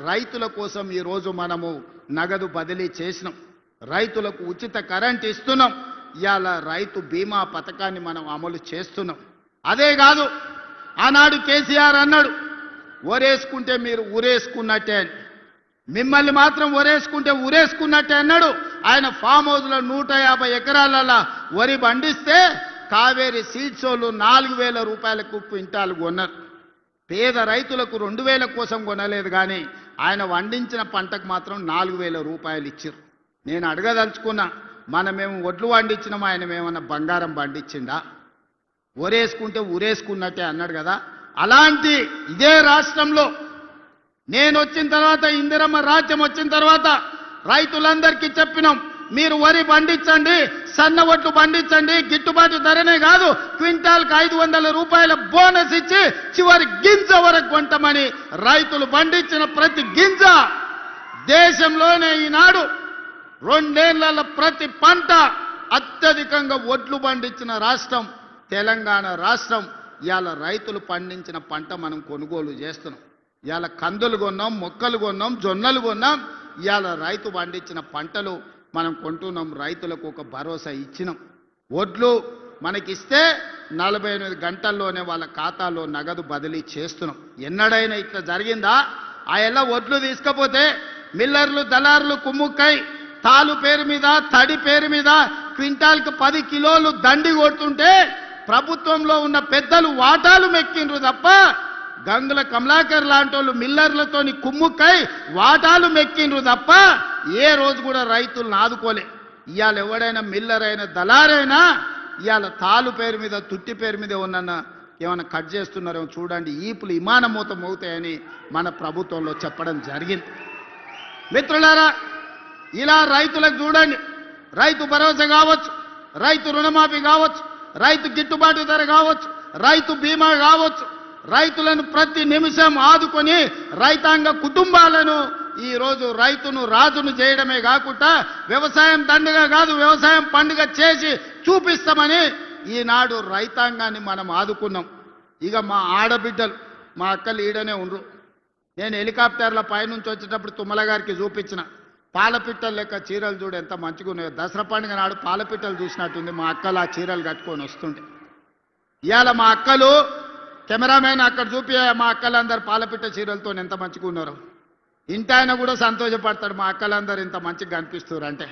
రైతుల కోసం ఈ రోజు మనము నగదు బదిలీ చేసినాం. రైతులకు ఉచిత కరెంట్ ఇస్తున్నాం. ఇవాళ రైతు బీమా పథకాన్ని మనం అమలు చేస్తున్నాం. అదే కాదు, ఆనాడు కేసీఆర్ అన్నాడు ఒరేసుకుంటే మీరు ఊరేసుకున్నట్టే అని. మిమ్మల్ని మాత్రం ఒరేసుకుంటే ఊరేసుకున్నట్టే అన్నాడు. ఆయన ఫామ్ హౌస్లో 150 ఎకరాలలో వరి పండిస్తే కావేరీ సీడ్స్ వాళ్ళు 4,000 రూపాయలకు క్వింటాలు కొన్నారు. పేద రైతులకు 2,000 కోసం కొనలేదు కానీ ఆయన పండించిన పంటకు మాత్రం 4,000 రూపాయలు ఇచ్చారు. నేను అడగదలుచుకున్నా, మనమేమో ఒడ్లు పండించినాం, ఆయన ఏమన్నా బంగారం పండించిండా? ఒరేసుకుంటే ఊరేసుకున్నట్టే అన్నాడు కదా. అలాంటి ఇదే రాష్ట్రంలో నేను వచ్చిన తర్వాత, ఇందిరమ్మ రాజ్యం వచ్చిన తర్వాత రైతులందరికీ చెప్పినాం, మీరు వరి పండించండి, సన్న ఒట్లు పండించండి, గిట్టుబాటు ధరనే కాదు క్వింటాల్కి 500 రూపాయల బోనస్ ఇచ్చి చివరి గింజ వరకు కొంటామని. రైతులు పండించిన ప్రతి గింజ దేశంలోనే ఈనాడు 2 ఏళ్ల ప్రతి పంట అత్యధికంగా ఒడ్లు పండించిన రాష్ట్రం తెలంగాణ రాష్ట్రం. ఇవాళ రైతులు పండించిన పంట మనం కొనుగోలు చేస్తున్నాం. ఇవాళ కందులు కొన్నాం, మొక్కలు కొన్నాం, జొన్నలు కొన్నాం. ఇవాళ రైతు పండించిన పంటలు మనం కొంటున్నాం. రైతులకు ఒక భరోసా ఇచ్చినాం. ఒడ్లు మనకిస్తే 48 గంటల్లోనే వాళ్ళ ఖాతాలో నగదు బదిలీ చేస్తున్నాం. ఎన్నడైనా ఇట్లా జరిగిందా? ఆ ఎలా ఒడ్లు తీసుకపోతే మిల్లర్లు దళారులు కుమ్ముక్కై తాలు పేరు మీద, తడి పేరు మీద క్వింటాల్కి 10 కిలోలు దండి కొడుతుంటే ప్రభుత్వంలో ఉన్న పెద్దలు వాటాలు మెక్కిండ్రు తప్ప గంగుల కమలాకర్ లాంటి వాళ్ళు మిల్లర్లతోని కుమ్ముక్కై వాటాలు మెక్కిండ్రు తప్ప ఏ రోజు కూడా రైతులను ఆదుకోలే. ఇవాళ ఎవడైనా మిల్లర్ అయినా దళారైనా ఇవాళ తాలు పేరు మీద, తుట్టి పేరు మీద ఏమన్నా కట్ చేస్తున్నారేమో చూడండి, ఈపులు విమానమూతం అవుతాయని మన ప్రభుత్వంలో చెప్పడం జరిగింది. మిత్రులారా, ఇలా రైతులకు చూడండి, రైతు భరోసా కావచ్చు, రైతు రుణమాఫీ కావచ్చు, రైతు గిట్టుబాటు ధర కావచ్చు, రైతు బీమా కావచ్చు, రైతులను ప్రతి నిమిషం ఆదుకొని రైతాంగ కుటుంబాలను ఈ రోజు రైతును రాజును చేయడమే కాకుండా వ్యవసాయం దండగా కాదు వ్యవసాయం పండుగ చేసి చూపిస్తామని ఈనాడు రైతాంగాన్ని మనం ఆదుకున్నాం. ఇక మా ఆడబిడ్డలు, మా అక్కలు ఈడనే ఉండ్రు. నేను హెలికాప్టర్ల పైనుంచి వచ్చేటప్పుడు తుమ్మల గారికి చూపించిన పాలపిట్టలు లెక్క చీరలు చూడు ఎంత మంచిగా ఉన్నాయో. దసరా పండుగ నాడు పాలపిట్టలు చూసినట్టుంది మా అక్కలు ఆ చీరలు కట్టుకొని వస్తుంటే. ఇవాళ మా అక్కలు కెమెరామెన్ అక్కడ చూపి మా అక్కలందరూ పాలపిట్ట చీరలతో ఎంత మంచిగా ఉన్నారు. ఇంటి ఆయన కూడా సంతోషపడతాడు, మా అక్కలందరూ ఇంత మంచిగా కనిపిస్తున్నారు అంటే.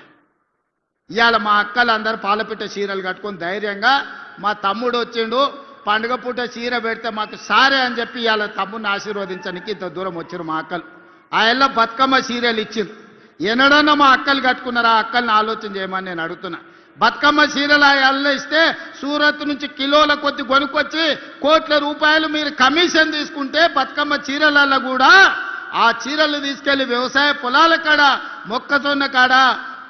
ఇవాళ మా అక్కలందరూ పాలపిట్ట చీరలు కట్టుకొని ధైర్యంగా మా తమ్ముడు వచ్చిండు, పండుగ పూట చీర పెడితే మాకు సారే అని చెప్పి ఇవాళ తమ్ముడిని ఆశీర్వదించడానికి ఇంత దూరం వచ్చారు మా అక్కలు. ఆ ఎల్ల బతుకమ్మ చీరలు ఇచ్చింది. ఎన్నడన్నా మా అక్కలు కట్టుకున్నారా? ఆ అక్కల్ని ఆలోచన చేయమని నేను అడుగుతున్నా. బతుకమ్మ చీరలు అల్ల ఇస్తే సూరత్ నుంచి కిలోల కొద్ది కొనుక్కొచ్చి కోట్ల రూపాయలు మీరు కమిషన్ తీసుకుంటే బతుకమ్మ చీరలలో కూడా ఆ చీరలు తీసుకెళ్లి వ్యవసాయ పొలాల కాడ, మొక్కజొన్న కాడ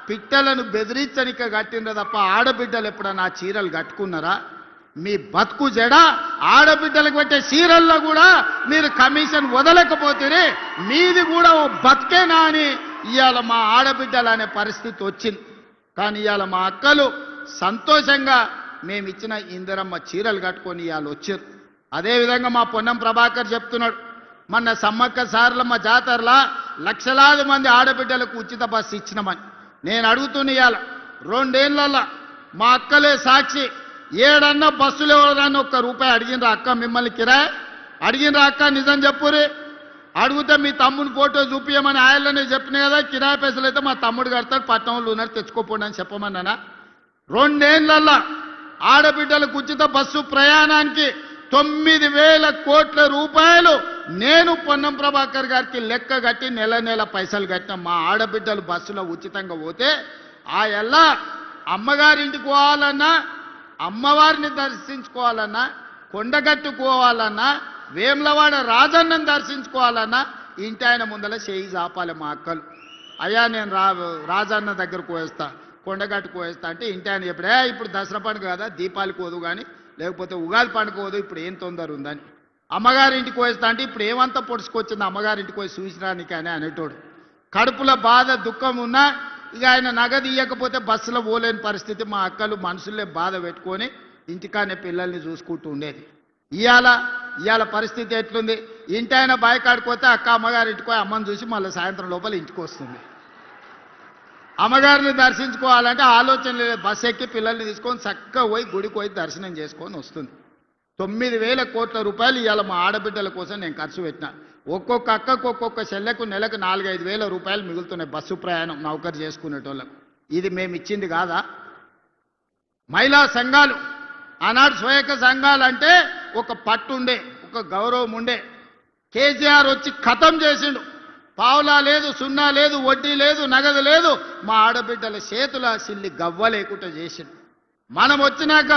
పిట్టలను బెదిరించనిక కట్టిండ్రు తప్ప ఆడబిడ్డలు ఎప్పుడన్నా ఆ చీరలు కట్టుకున్నారా? మీ బతుకు జడ ఆడబిడ్డలకు పెట్టే చీరల్లో కూడా మీరు కమిషన్ వదలకపోతే మీది కూడా ఓ బతికేనా అని ఇవాళ మా ఆడబిడ్డలు అనే పరిస్థితి వచ్చింది. కానీ ఇవాళ మా అక్కలు సంతోషంగా మేము ఇచ్చిన ఇందిరమ్మ చీరలు కట్టుకొని ఇవాళ వచ్చారు. అదేవిధంగా మా పొన్నం ప్రభాకర్ చెప్తున్నాడు, మొన్న సమ్మక్క సారలమ్మ జాతరలా లక్షలాది మంది ఆడబిడ్డలకు ఉచిత బస్సు ఇచ్చినామని. నేను అడుగుతున్న ఇవాళ 2 ఏళ్లలో మా అక్కలే సాక్షి, ఏడన్నా బస్సులు ఎవరన్నా ₹1 అడిగినరా అక్క? మిమ్మల్ని కిరాయి అడిగినరా అక్క? నిజం చెప్పురి. అడిగితే మీ తమ్ముని ఫోటో చూపించమని ఆయననే చెప్పిన కదా, కిరాయి పైసలు అయితే మా తమ్ముడు కడతాడు, పట్టణంలో ఉన్నారు తెచ్చుకోపోండి అని చెప్పమన్నానా? 2 ఏళ్లలో ఆడబిడ్డలకు ఉచిత బస్సు ప్రయాణానికి 9,000 కోట్ల రూపాయలు నేను పొన్నం ప్రభాకర్ గారికి లెక్క కట్టి నెల నెల పైసలు కట్టిన. మా ఆడబిడ్డలు బస్సులో ఉచితంగా పోతే ఆ ఎల్లా అమ్మగారింటికి పోవాలన్నా, అమ్మవారిని దర్శించుకోవాలన్నా, కొండగట్టుకోవాలన్నా, వేములవాడ రాజన్నను దర్శించుకోవాలన్నా ఇంటి ఆయన ముందల చేయి చాపాలి మా అక్కలు. అయ్యా నేను రాజన్న దగ్గరకు పోయేస్తా, కొండగట్టుకు పోయేస్తా అంటే ఇంటి ఆయన చెప్పడే ఇప్పుడు దసరా పండుగ కదా, దీపావళికి పోదు కానీ లేకపోతే ఉగాది పండుగ పోదు, ఇప్పుడు ఏం తొందర ఉందని. అమ్మగారింటికి పోయేస్తా అంటే ఇప్పుడు ఏమంతా పొడుచుకొచ్చింది అమ్మగారింటికి పోయి చూసిరానికి అని అనేటోడు. కడుపులో బాధ దుఃఖం ఉన్నా ఇక ఆయన నగదు ఇవ్వకపోతే బస్సులో పోలేని పరిస్థితి. మా అక్కలు మనసులే బాధ పెట్టుకొని ఇంటికానే పిల్లల్ని చూసుకుంటూ ఉండేది. ఇవాళ పరిస్థితి ఎట్లుంది? ఇంటి ఆయన బాయికాడిపోతే అక్క అమ్మగారింటికి పోయి అమ్మని చూసి మళ్ళీ సాయంత్రం లోపల ఇంటికి వస్తుంది. అమ్మగారిని దర్శించుకోవాలంటే ఆలోచన లేదు, బస్సు ఎక్కి పిల్లల్ని తీసుకొని చక్కగా పోయి గుడికి పోయి దర్శనం చేసుకొని వస్తుంది. 9,000 కోట్ల రూపాయలు ఇవాళ మా ఆడబిడ్డల కోసం నేను ఖర్చు పెట్టినా. ఒక్కొక్క అక్కకు ఒక్కొక్క చెల్లెకు నెలకు 4-5 వేల రూపాయలు మిగులుతున్నాయి బస్సు ప్రయాణం నౌకరు చేసుకునేటోళ్ళకు. ఇది మేము ఇచ్చింది కాదా? మహిళా సంఘాలు ఆనాడు స్వయక సంఘాలు అంటే ఒక పట్టు ఉండే, ఒక గౌరవం ఉండే. కేసీఆర్ వచ్చి ఖతం చేసిండు. పావులా లేదు, సున్నా లేదు, వడ్డీ లేదు, నగదు లేదు. మా ఆడబిడ్డల చేతుల సిల్లి గవ్వ లేకుండా చేసిండు. మనం వచ్చినాక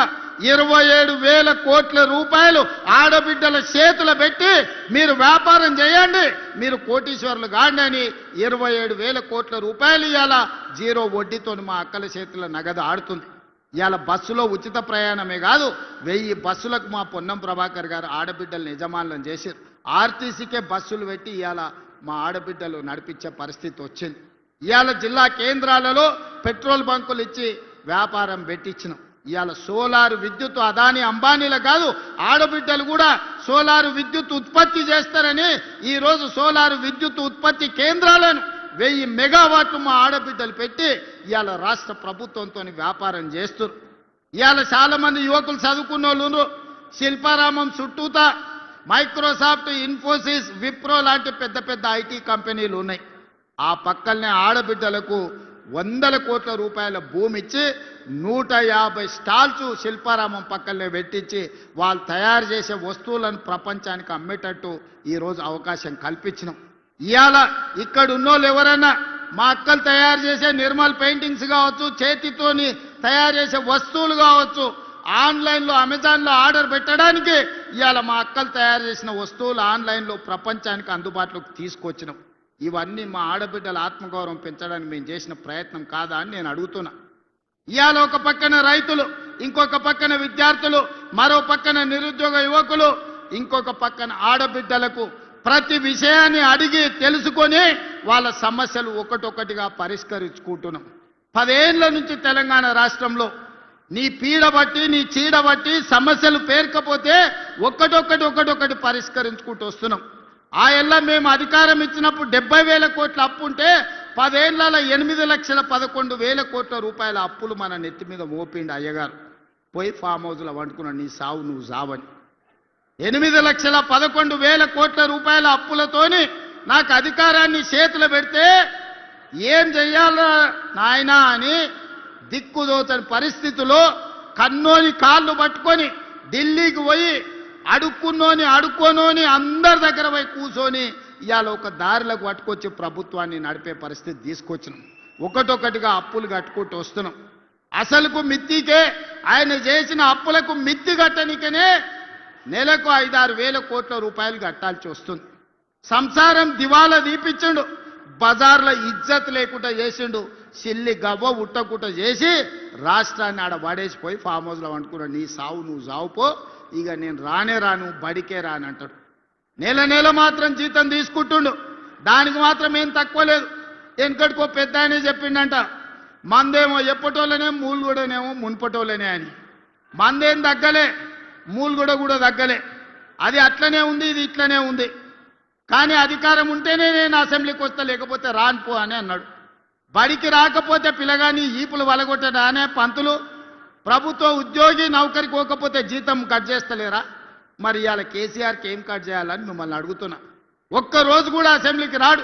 27,000 కోట్ల రూపాయలు ఆడబిడ్డల చేతులు పెట్టి మీరు వ్యాపారం చేయండి, మీరు కోటీశ్వరులు కాండి అని 27,000 కోట్ల రూపాయలు ఇవాళ 0 వడ్డీతో మా అక్కల చేతుల నగదు ఆడుతుంది. ఇవాళ బస్సులో ఉచిత ప్రయాణమే కాదు, 1000 బస్సులకు మా పొన్నం ప్రభాకర్ గారు ఆడబిడ్డలను యజమానులను చేశారు. ఆర్టీసీకే బస్సులు పెట్టి ఇవాళ మా ఆడబిడ్డలు నడిపించే పరిస్థితి వచ్చింది. ఇవాళ జిల్లా కేంద్రాలలో పెట్రోల్ బంకులు ఇచ్చి వ్యాపారం పెట్టించినాం. ఇవాళ సోలార్ విద్యుత్ అదాని అంబానీల కాదు, ఆడబిడ్డలు కూడా సోలార్ విద్యుత్ ఉత్పత్తి చేస్తారని ఈరోజు సోలార్ విద్యుత్ ఉత్పత్తి కేంద్రాలను 1000 మెగావాట్లు మా ఆడబిడ్డలు పెట్టి ఇవాళ రాష్ట్ర ప్రభుత్వంతో వ్యాపారం చేస్తారు. ఇవాళ చాలా మంది యువకులు చదువుకున్న వాళ్ళు శిల్పారామం చుట్టూతా మైక్రోసాఫ్ట్, ఇన్ఫోసిస్, విప్రో లాంటి పెద్ద పెద్ద ఐటీ కంపెనీలు ఉన్నాయి. ఆ పక్కనే ఆడబిడ్డలకు 100 కోట్ల రూపాయల భూమి ఇచ్చి 150 స్టాల్స్ శిల్పారామం పక్కనే పెట్టించి వాళ్ళు తయారు చేసే వస్తువులను ప్రపంచానికి అమ్మేటట్టు ఈరోజు అవకాశం కల్పించినాం. ఇవాళ ఇక్కడ ఉన్నోళ్ళు ఎవరన్నా మా అక్కలు తయారు చేసే నిర్మల్ పెయింటింగ్స్ కావచ్చు, చేతితోని తయారు చేసే వస్తువులు కావచ్చు, ఆన్లైన్లో అమెజాన్లో ఆర్డర్ పెట్టడానికి ఇవాళ మా అక్కలు తయారు చేసిన వస్తువులు ఆన్లైన్లో ప్రపంచానికి అందుబాటులోకి తీసుకొచ్చినాం. ఇవన్నీ మా ఆడబిడ్డల ఆత్మగౌరవం పెంచడానికి మేము చేసిన ప్రయత్నం కాదా అని నేను అడుగుతున్నా. ఇవాళ ఒక పక్కన రైతులు, ఇంకొక పక్కన విద్యార్థులు, మరో పక్కన నిరుద్యోగ యువకులు, ఇంకొక పక్కన ఆడబిడ్డలకు ప్రతి విషయాన్ని అడిగి తెలుసుకొని వాళ్ళ సమస్యలు ఒకటొకటిగా పరిష్కరించుకుంటున్నాం. 10 ఏళ్ల నుంచి తెలంగాణ రాష్ట్రంలో నీ పీడ బట్టి, నీ చీడ బట్టి సమస్యలు పేర్కపోతే ఒకటొకటి పరిష్కరించుకుంటూ వస్తున్నాం. ఆ ఎల్ల మేము అధికారం ఇచ్చినప్పుడు 70,000 కోట్ల అప్పు ఉంటే 10 ఏళ్లలో 8,11,000 కోట్ల రూపాయల అప్పులు మన నెత్తి మీద మోపిండి అయ్యగారు. పోయి ఫామ్ హౌస్లో వండుకున్నాడు, నీ సావు నువ్వు సావని. 8,11,000 కోట్ల రూపాయల అప్పులతోని నాకు అధికారాన్ని చేతులు పెడితే ఏం చెయ్యాలా నాయనా అని దిక్కుదోచని పరిస్థితిలో కన్నోని కాళ్ళు పట్టుకొని ఢిల్లీకి పోయి అడుక్కోనోని అందరి దగ్గర పోయి కూర్చొని ఇవాళ ఒక దారిలోకి పట్టుకొచ్చి ప్రభుత్వాన్ని నడిపే పరిస్థితి తీసుకొచ్చినాం. ఒకటొకటిగా అప్పులు కట్టుకుంటూ వస్తున్నాం. అసలుకు మిత్తికే ఆయన చేసిన అప్పులకు మిత్తి కట్టనికనే నెలకు 5-6 వేల కోట్ల రూపాయలు కట్టాల్సి వస్తుంది. సంసారం దివాలా దీపించిండు, బజార్లో ఇజ్జత్ లేకుండా చేసిండు. సిల్లి గవ్వ ఉట్టకుట్ట చేసి రాష్ట్రాన్ని ఆడ పడేసిపోయి ఫామ్ హౌస్లో వండుకున్నాడు. నీ సావు నువ్వు సావుపో, ఇక నేను రానే రాను, బడికే రాను అంటాడు. నెల నెల మాత్రం జీతం తీసుకుంటుండు, దానికి మాత్రం ఏం తక్కువ లేదు. వెనకటికో పెద్ద ఆయనే చెప్పిండంట, మందేమో ఎప్పటోళ్ళనే మూలుగూడనేమో మున్పటోళ్ళనే అని. మందేం తగ్గలే, మూలుగూడ కూడా తగ్గలే. అది అట్లనే ఉంది, ఇది ఇట్లనే ఉంది. కానీ అధికారం ఉంటేనే నేను అసెంబ్లీకి వస్తా, లేకపోతే రానుపో అని అన్నాడు. బడికి రాకపోతే పిల్లగాని ఈపులు వలగొట్టడా అనే పంతులు? ప్రభుత్వ ఉద్యోగి నౌకరికి పోకపోతే జీతం కట్ చేస్తలేరా? మరి ఇవాళ కేసీఆర్కి ఏం కట్ చేయాలని మిమ్మల్ని అడుగుతున్నా. ఒక్కరోజు కూడా అసెంబ్లీకి రాడు,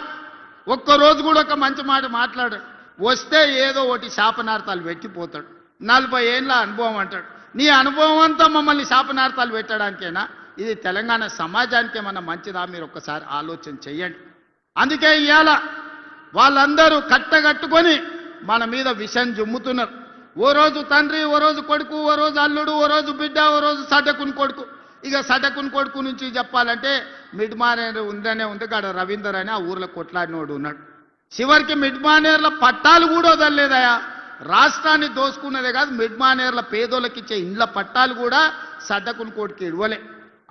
ఒక్కరోజు కూడా ఒక మంచి మాట మాట్లాడాడు. వస్తే ఏదో ఒకటి శాపనార్థాలు పెట్టిపోతాడు. 40 ఏళ్ళ అనుభవం అంటాడు. నీ అనుభవం అంతా మమ్మల్ని శాపనార్థాలు పెట్టడానికేనా? ఇది తెలంగాణ సమాజానికి ఏమన్నా మంచిదా? మీరు ఒక్కసారి ఆలోచన చెయ్యండి. అందుకే ఇవాళ వాళ్ళందరూ కట్టగట్టుకొని మన మీద విషం జుమ్ముతున్నారు. ఓ రోజు తండ్రి, ఓ రోజు కొడుకు, ఓ రోజు అల్లుడు, ఓ రోజు బిడ్డ, ఓ రోజు సటకుని కొడుకు. ఇక సటకుని కొడుకు నుంచి చెప్పాలంటే మిడ్మానేరు ఉందనే ఉంది కాడ రవీందర్ అని ఆ ఊర్లో కొట్లాడినోడు ఉన్నాడు. చివరికి మిడ్మానేర్ల పట్టాలు కూడా వదలలేదయా. రాష్ట్రాన్ని దోసుకున్నదే కాదు, మిడ్మానేర్ల పేదోళ్ళకి ఇచ్చే ఇండ్ల పట్టాలు కూడా సడ్డకుని కొడుకు ఇవ్వలే.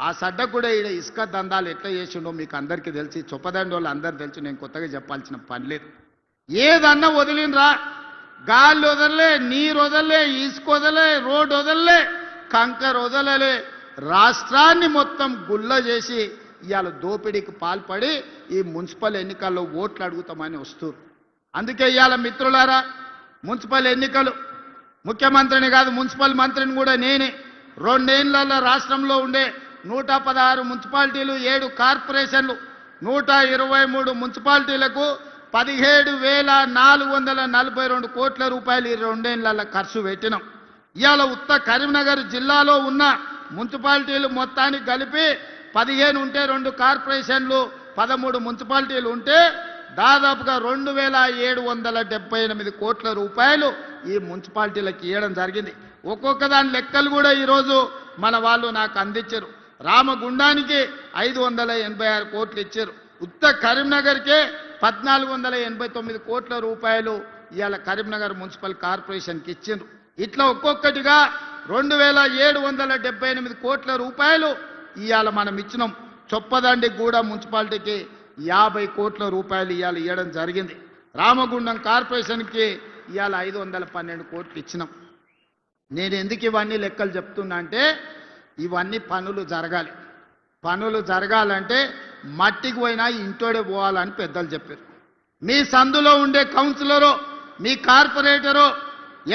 ఆ సడ్డ కూడా ఈడ ఇసుక దందాలు ఎట్లా చేసిండో మీకు అందరికీ తెలిసి, చొప్పదండి వాళ్ళు అందరు తెలుసు, నేను కొత్తగా చెప్పాల్సిన పని లేదు. ఏదన్నా వదిలినరా, గాలి వదలలే, నీరు వదలలే, ఇసుక వదలలే, రోడ్డు వదలలే, కంకర వదలలే. రాష్ట్రాన్ని మొత్తం గుల్ల చేసి ఇవాళ దోపిడీకి పాల్పడి ఈ మున్సిపల్ ఎన్నికల్లో ఓట్లు అడుగుతామని వస్తారు. అందుకే ఇవాళ మిత్రులారా, మున్సిపల్ ఎన్నికలు ముఖ్యమంత్రిని కాదు, మున్సిపల్ మంత్రిని కూడా నేనే. 2 ఏళ్లలో రాష్ట్రంలో ఉండే 116 మున్సిపాలిటీలు, 7 కార్పొరేషన్లు, 123 మున్సిపాలిటీలకు 17,442 కోట్ల రూపాయలు ఈ 2 ఏళ్లలో ఖర్చు పెట్టినాం. ఇవాళ ఉత్త కరీంనగర్ జిల్లాలో ఉన్న మున్సిపాలిటీలు మొత్తానికి కలిపి 15 ఉంటే, 2 కార్పొరేషన్లు 13 మున్సిపాలిటీలు ఉంటే దాదాపుగా 2,778 కోట్ల రూపాయలు ఈ మున్సిపాలిటీలకు ఇవ్వడం జరిగింది. ఒక్కొక్క దాని లెక్కలు కూడా ఈరోజు మన వాళ్ళు నాకు అందించారు. రామగుండానికి 586 కోట్లు ఇచ్చారు. ఉత్త కరీంనగర్కే 1489 కోట్ల రూపాయలు ఇవాళ కరీంనగర్ మున్సిపల్ కార్పొరేషన్కి ఇచ్చిండ్రు. ఇట్లా ఒక్కొక్కటిగా 2,778 కోట్ల రూపాయలు ఇవాళ మనం ఇచ్చినాం. చొప్పదండి కూడా మున్సిపాలిటీకి 50 కోట్ల రూపాయలు ఇవాళ ఇవ్వడం జరిగింది. రామగుండం కార్పొరేషన్కి ఇవాళ 512 కోట్లు ఇచ్చినాం. నేను ఎందుకు ఇవన్నీ లెక్కలు చెప్తున్నా అంటే, ఇవన్నీ పనులు జరగాలి. పనులు జరగాలంటే మట్టికి పోయినా ఇంటోడే పోవాలని పెద్దలు చెప్పారు. మీ సందులో ఉండే కౌన్సిలరో, మీ కార్పొరేటరో,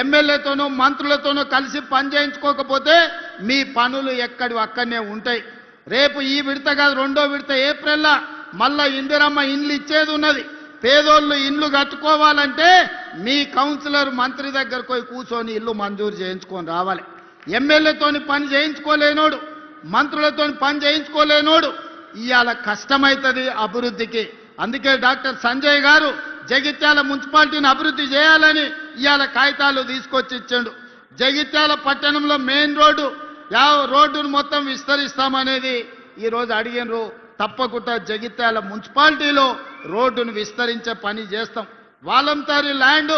ఎమ్మెల్యేతోనో మంత్రులతోనో కలిసి పని చేయించుకోకపోతే మీ పనులు ఎక్కడివి అక్కడనే ఉంటాయి. రేపు ఈ విడత కాదు, 2వ విడత ఏప్రిల్లో మళ్ళా ఇందిరమ్మ ఇండ్లు ఇచ్చేది ఉన్నది. పేదోళ్ళు ఇండ్లు కట్టుకోవాలంటే మీ కౌన్సిలర్ మంత్రి దగ్గరకు పోయి కూర్చొని ఇల్లు మంజూరు చేయించుకొని రావాలి. ఎమ్మెల్యేతోని పని చేయించుకోలేనోడు, మంత్రులతోని పని చేయించుకోలేనోడు ఇవాళ కష్టమవుతుంది అభివృద్ధికి. అందుకే డాక్టర్ సంజయ్ గారు జగిత్యాల మున్సిపాలిటీని అభివృద్ధి చేయాలని ఇవాళ కాగితాలు తీసుకొచ్చి ఇచ్చాడు. జగిత్యాల పట్టణంలో మెయిన్ రోడ్డును మొత్తం విస్తరిస్తామనేది ఈరోజు అడిగినరు. తప్పకుండా జగిత్యాల మున్సిపాలిటీలో రోడ్డును విస్తరించే పని చేస్తాం. వాలంటరీ ల్యాండ్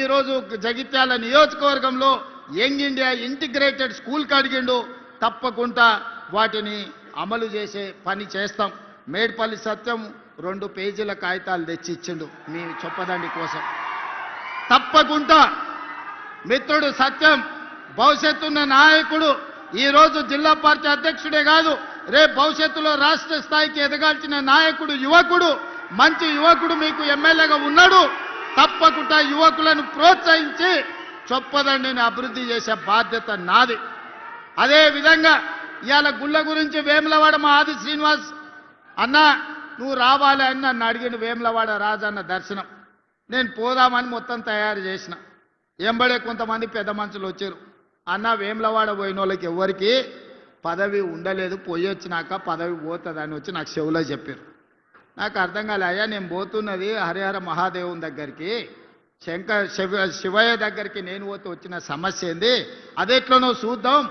ఈరోజు జగిత్యాల నియోజకవర్గంలో యంగ్ ఇండియా ఇంటిగ్రేటెడ్ స్కూల్కి అడిగిండు. తప్పకుండా వాటిని అమలు చేసే పని చేస్తాం. మేడ్పల్లి సత్యం 2 పేజీల కాగితాలు తెచ్చి ఇచ్చిండు మీ చొప్పదండి కోసం. తప్పకుండా మిత్రుడు సత్యం భవిష్యత్తున్న నాయకుడు. ఈరోజు జిల్లా పార్టీ అధ్యక్షుడే కాదు, రేపు భవిష్యత్తులో రాష్ట్ర స్థాయికి ఎదగాల్సిన నాయకుడు, యువకుడు, మంచి యువకుడు మీకు ఎమ్మెల్యేగా ఉన్నాడు. తప్పకుండా యువకులను ప్రోత్సహించి చొప్పదండిని అభివృద్ధి చేసే బాధ్యత నాది. అదే విధంగా ఇవాళ గుళ్ళ గురించి వేములవాడ మా ఆది శ్రీనివాస్ అన్న నువ్వు రావాలి అని నన్ను అడిగిన. వేములవాడ రాజన్న దర్శనం నేను పోదామని మొత్తం తయారు చేసిన. ఎంబడే కొంతమంది పెద్ద మనుషులు వచ్చారు. అన్న వేములవాడ పోయిన వాళ్ళకి ఎవరికి పదవి ఉండలేదు, పోయి వచ్చినాక పదవి పోతుందని వచ్చి నాకు చెవులో చెప్పారు. నాకు అర్థం కాలే. అయ్యా నేను పోతున్నది హరిహర మహాదేవుని దగ్గరికి, శివయ్య దగ్గరికి నేను పోతే వచ్చిన సమస్య ఏంది, అదెట్లనో చూద్దాం.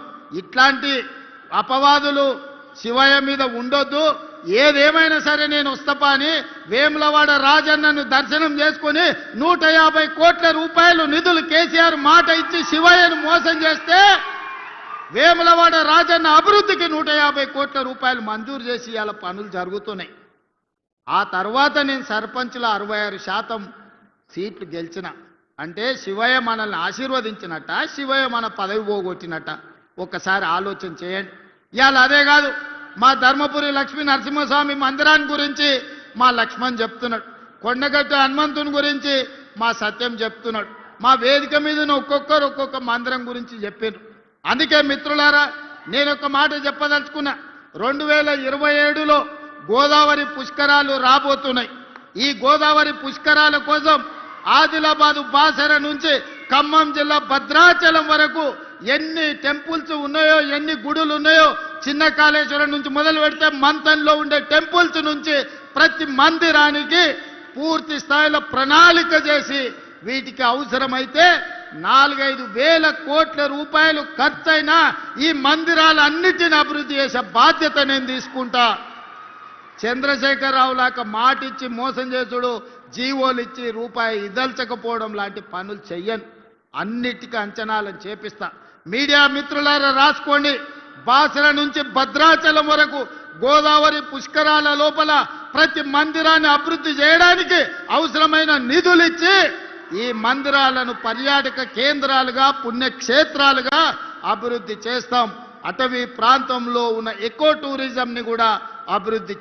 ఇట్లాంటి అపవాదులు శివయ్య మీద ఉండొద్దు, ఏదేమైనా సరే నేను వస్తపా అని వేములవాడ రాజన్నను దర్శనం చేసుకుని 150 కోట్ల రూపాయలు నిధులు కేసీఆర్ మాట ఇచ్చి శివయ్యను మోసం చేస్తే వేములవాడ రాజన్న అభివృద్ధికి 150 కోట్ల రూపాయలు మంజూరు చేసి ఇలా పనులు జరుగుతున్నాయి. ఆ తర్వాత నేను సర్పంచ్ల 66% సీట్లు గెలిచిన అంటే శివయ్య మనల్ని ఆశీర్వదించినట్ట, శివయ్య మన పదవి పోగొట్టినట్ట? ఒక్కసారి ఆలోచన చేయండి. ఇవాళ అదే కాదు, మా ధర్మపురి లక్ష్మీ నరసింహస్వామి మందిరాన్ని గురించి మా లక్ష్మణ్ చెప్తున్నాడు, కొండగట్టు హనుమంతుని గురించి మా సత్యం చెప్తున్నాడు, మా వేదిక మీద ఒక్కొక్కరు ఒక్కొక్క మందిరం గురించి చెప్పారు. అందుకే మిత్రులారా, నేను ఒక మాట చెప్పదలుచుకున్నా. 2027లో గోదావరి పుష్కరాలు రాబోతున్నాయి. ఈ గోదావరి పుష్కరాల కోసం ఆదిలాబాదు బాసర నుంచి ఖమ్మం జిల్లా భద్రాచలం వరకు ఎన్ని టెంపుల్స్ ఉన్నాయో, ఎన్ని గుడులు ఉన్నాయో, చిన్న కాళేశ్వరం నుంచి మొదలు పెడితే మంతంలో ఉండే టెంపుల్స్ నుంచి ప్రతి మందిరానికి పూర్తి స్థాయిలో ప్రణాళిక చేసి వీటికి అవసరమైతే 4-5 వేల కోట్ల రూపాయలు ఖర్చైనా ఈ మందిరాలన్నిటిని అభివృద్ధి చేసే బాధ్యత నేను తీసుకుంటా. చంద్రశేఖరరావు లాగా మాటిచ్చి మోసం చేసుడు, జీవోలు ఇచ్చి రూపాయి ఇదల్చకపోవడం లాంటి పనులు చెయ్యను. అన్నిటికీ అంచనాలను చేపిస్తా. మీడియా మిత్రులారా రాసుకోండి. బాసర నుంచి భద్రాచలం వరకు గోదావరి పుష్కరాల లోపల ప్రతి మందిరాన్ని అభివృద్ధి చేయడానికి అవసరమైన నిధులు ఇచ్చి ఈ మందిరాలను పర్యాటక కేంద్రాలుగా, పుణ్యక్షేత్రాలుగా అభివృద్ధి చేస్తాం. అటవీ ప్రాంతంలో ఉన్న ఎకో టూరిజంని కూడా అభివృద్ధి